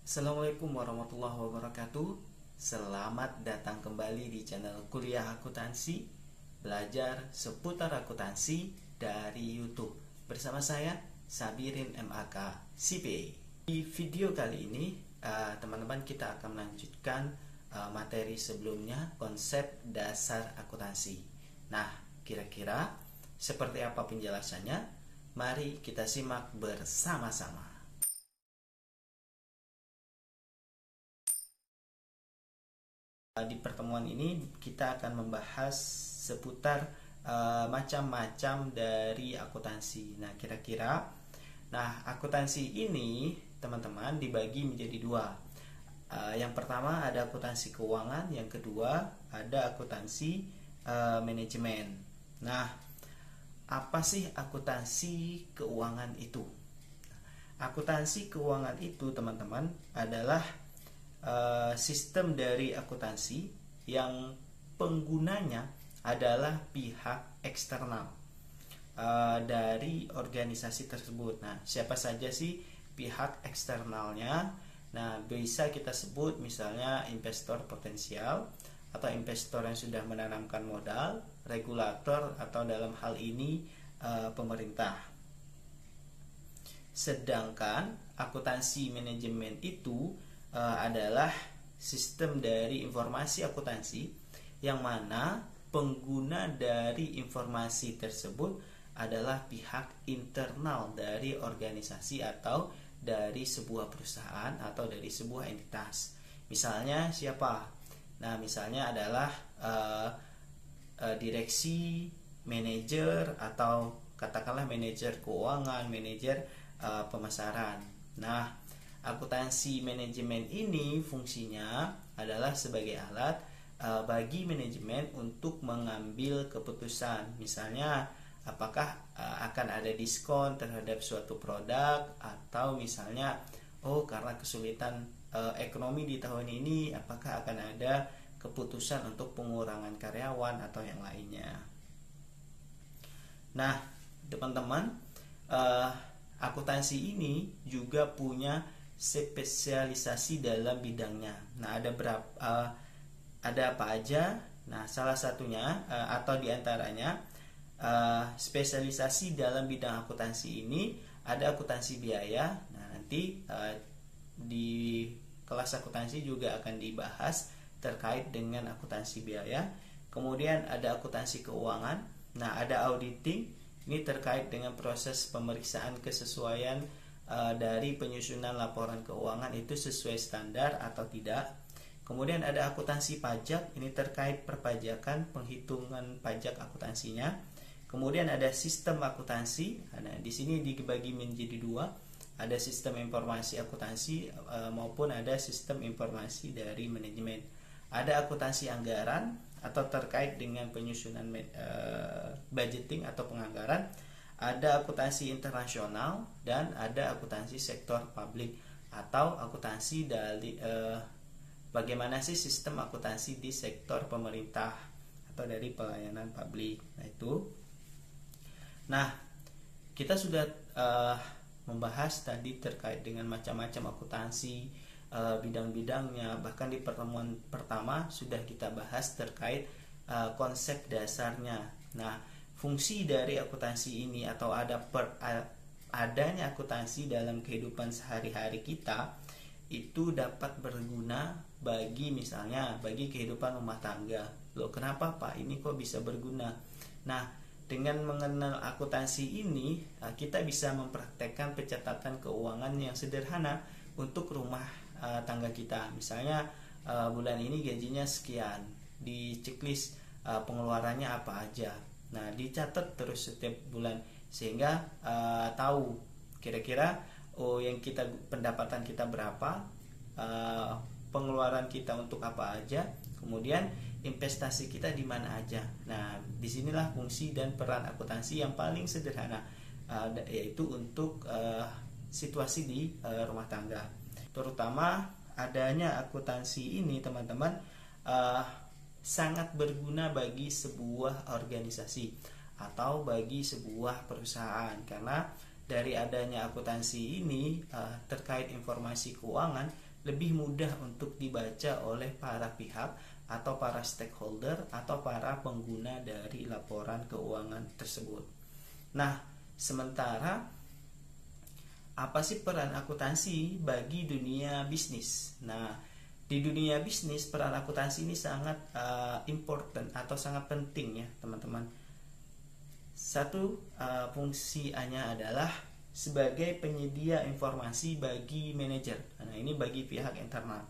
Assalamualaikum warahmatullahi wabarakatuh. Selamat datang kembali di channel Kuliah Akuntansi, belajar seputar akuntansi dari YouTube. Bersama saya Sabirin MAK CPA. Di video kali ini teman-teman kita akan melanjutkan materi sebelumnya, konsep dasar akuntansi. Nah, kira-kira seperti apa penjelasannya? Mari kita simak bersama-sama. Di pertemuan ini kita akan membahas seputar macam-macam dari akuntansi. Nah, akuntansi ini teman-teman dibagi menjadi dua. Yang pertama ada akuntansi keuangan, yang kedua ada akuntansi manajemen. Nah, apa sih akuntansi keuangan itu? Akuntansi keuangan itu teman-teman adalah sistem dari akuntansi yang penggunanya adalah pihak eksternal dari organisasi tersebut. Nah, siapa saja sih pihak eksternalnya? Nah, bisa kita sebut misalnya investor potensial atau investor yang sudah menanamkan modal, regulator atau dalam hal ini pemerintah. Sedangkan akuntansi manajemen itu adalah sistem dari informasi akuntansi yang mana pengguna dari informasi tersebut adalah pihak internal dari organisasi atau dari sebuah perusahaan atau dari sebuah entitas. Misalnya siapa? Nah, misalnya adalah direksi, manajer, atau katakanlah manajer keuangan, manajer pemasaran. Nah, akuntansi manajemen ini fungsinya adalah sebagai alat bagi manajemen untuk mengambil keputusan. Misalnya, apakah akan ada diskon terhadap suatu produk, atau misalnya, karena kesulitan ekonomi di tahun ini, apakah akan ada keputusan untuk pengurangan karyawan atau yang lainnya. Nah, teman-teman, akuntansi ini juga punya spesialisasi dalam bidangnya. Nah, ada apa aja? Nah, salah satunya atau diantaranya spesialisasi dalam bidang akuntansi ini ada akuntansi biaya. Nah, nanti di kelas akuntansi juga akan dibahas terkait dengan akuntansi biaya. Kemudian ada akuntansi keuangan. Nah, ada auditing. Ini terkait dengan proses pemeriksaan kesesuaian dari penyusunan laporan keuangan itu sesuai standar atau tidak. Kemudian ada akuntansi pajak, ini terkait perpajakan, penghitungan pajak akuntansinya. Kemudian ada sistem akuntansi. Nah, di sini dibagi menjadi dua, ada sistem informasi akuntansi maupun ada sistem informasi dari manajemen. Ada akuntansi anggaran atau terkait dengan penyusunan budgeting atau penganggaran. Ada akuntansi internasional dan ada akuntansi sektor publik atau akuntansi dari bagaimana sih sistem akuntansi di sektor pemerintah atau dari pelayanan publik. Nah, kita sudah membahas tadi terkait dengan macam-macam akuntansi, bidang-bidangnya. Bahkan di pertemuan pertama sudah kita bahas terkait konsep dasarnya. Nah, fungsi dari akuntansi ini atau adanya akuntansi dalam kehidupan sehari-hari kita itu dapat berguna bagi kehidupan rumah tangga. Loh, kenapa Pak? Ini kok bisa berguna? Nah, dengan mengenal akuntansi ini, kita bisa mempraktekkan pencatatan keuangan yang sederhana untuk rumah tangga kita. Misalnya bulan ini gajinya sekian, di checklist pengeluarannya apa aja. Nah, dicatat terus setiap bulan sehingga tahu kira-kira pendapatan kita berapa, pengeluaran kita untuk apa aja, kemudian investasi kita di mana aja. Nah, disinilah fungsi dan peran akuntansi yang paling sederhana, yaitu untuk situasi di rumah tangga. Terutama adanya akuntansi ini teman-teman sangat berguna bagi sebuah organisasi atau bagi sebuah perusahaan, karena dari adanya akuntansi ini terkait informasi keuangan lebih mudah untuk dibaca oleh para pihak atau para stakeholder atau para pengguna dari laporan keuangan tersebut. Nah, sementara apa sih peran akuntansi bagi dunia bisnis? Nah, di dunia bisnis peran akuntansi ini sangat important atau sangat penting ya teman-teman. Satu, fungsinya adalah sebagai penyedia informasi bagi manajer. Nah, ini bagi pihak internal.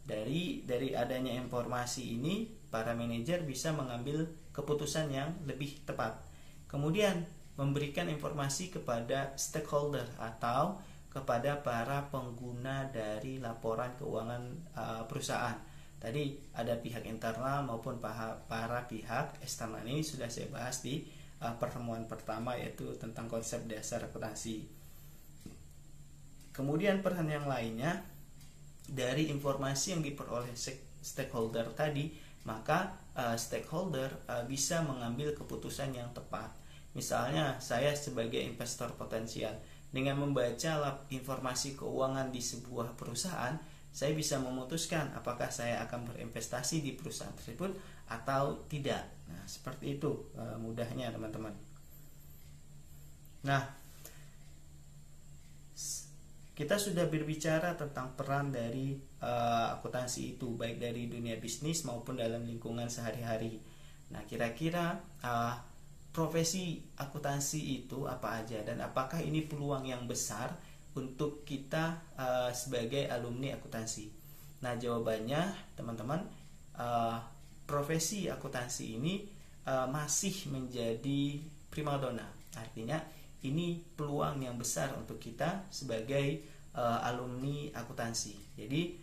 Dari adanya informasi ini, para manajer bisa mengambil keputusan yang lebih tepat. Kemudian memberikan informasi kepada stakeholder atau kepada para pengguna dari laporan keuangan perusahaan. Tadi ada pihak internal maupun para pihak eksternal. Ini sudah saya bahas di pertemuan pertama, yaitu tentang konsep dasar akuntansi. Kemudian peran yang lainnya, dari informasi yang diperoleh stakeholder tadi, maka stakeholder bisa mengambil keputusan yang tepat. Misalnya saya sebagai investor potensial, dengan membaca informasi keuangan di sebuah perusahaan, saya bisa memutuskan apakah saya akan berinvestasi di perusahaan tersebut atau tidak. Nah, seperti itu mudahnya teman-teman. Nah, kita sudah berbicara tentang peran dari akuntansi itu, baik dari dunia bisnis maupun dalam lingkungan sehari-hari. Nah, kira-kira profesi akuntansi itu apa aja, dan apakah ini peluang yang besar untuk kita sebagai alumni akuntansi? Nah, jawabannya teman-teman, profesi akuntansi ini masih menjadi primadona. Artinya ini peluang yang besar untuk kita sebagai alumni akuntansi. Jadi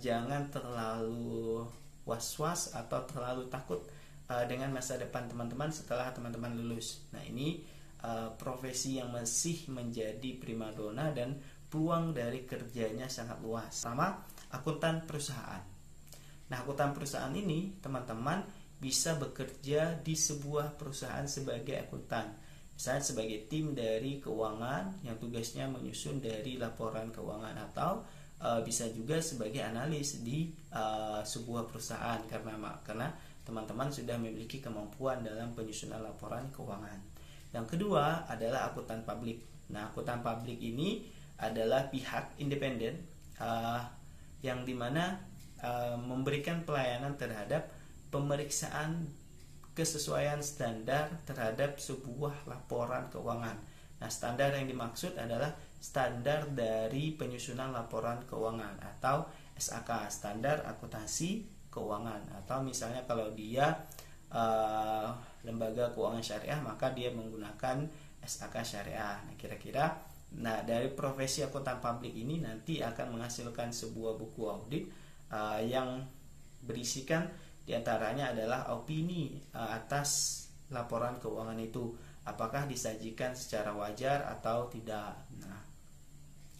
jangan terlalu was-was atau terlalu takut dengan masa depan teman-teman setelah teman-teman lulus. Nah, ini profesi yang masih menjadi primadona dan peluang dari kerjanya sangat luas. Sama akuntan perusahaan. Nah, akuntan perusahaan ini teman-teman bisa bekerja di sebuah perusahaan sebagai akuntan. Misalnya sebagai tim dari keuangan yang tugasnya menyusun dari laporan keuangan, atau bisa juga sebagai analis di sebuah perusahaan karena teman-teman sudah memiliki kemampuan dalam penyusunan laporan keuangan. Yang kedua adalah akuntan publik. Nah, akuntan publik ini adalah pihak independen yang dimana memberikan pelayanan terhadap pemeriksaan kesesuaian standar terhadap sebuah laporan keuangan. Nah, standar yang dimaksud adalah standar dari penyusunan laporan keuangan atau SAK, standar akuntansi keuangan. Atau misalnya kalau dia lembaga keuangan syariah, maka dia menggunakan SAK syariah. Nah, kira-kira dari profesi akuntan publik ini nanti akan menghasilkan sebuah buku audit yang berisikan diantaranya adalah opini atas laporan keuangan itu, apakah disajikan secara wajar atau tidak. Nah,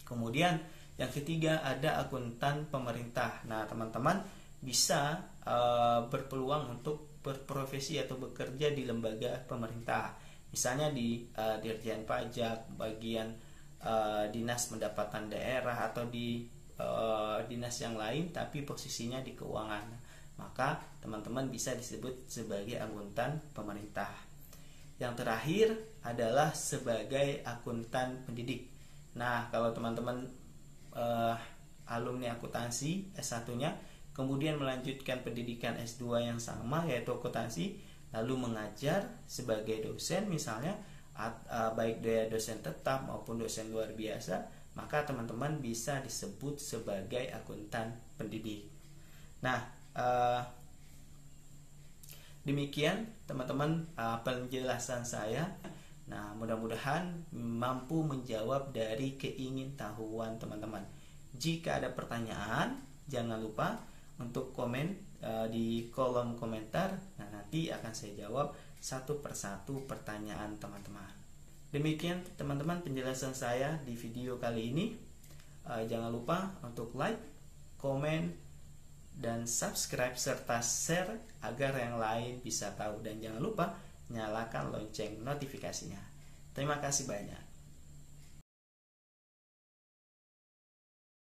kemudian yang ketiga ada akuntan pemerintah. Nah, teman-teman bisa berpeluang untuk berprofesi atau bekerja di lembaga pemerintah, misalnya di Dirjen Pajak, bagian Dinas Pendapatan Daerah, atau di dinas yang lain tapi posisinya di keuangan. Maka teman-teman bisa disebut sebagai akuntan pemerintah. Yang terakhir adalah sebagai akuntan pendidik. Nah, kalau teman-teman alumni akuntansi S1-nya kemudian melanjutkan pendidikan S2 yang sama, yaitu akuntansi, lalu mengajar sebagai dosen misalnya, baik dia dosen tetap maupun dosen luar biasa, maka teman-teman bisa disebut sebagai akuntan pendidik. Nah, demikian teman-teman penjelasan saya. Nah, mudah-mudahan mampu menjawab dari keingintahuan teman-teman. Jika ada pertanyaan, jangan lupa untuk komen di kolom komentar. Nah, nanti akan saya jawab satu persatu pertanyaan teman-teman. Demikian teman-teman penjelasan saya di video kali ini. Jangan lupa untuk like, komen, dan subscribe serta share agar yang lain bisa tahu, dan jangan lupa nyalakan lonceng notifikasinya. Terima kasih banyak.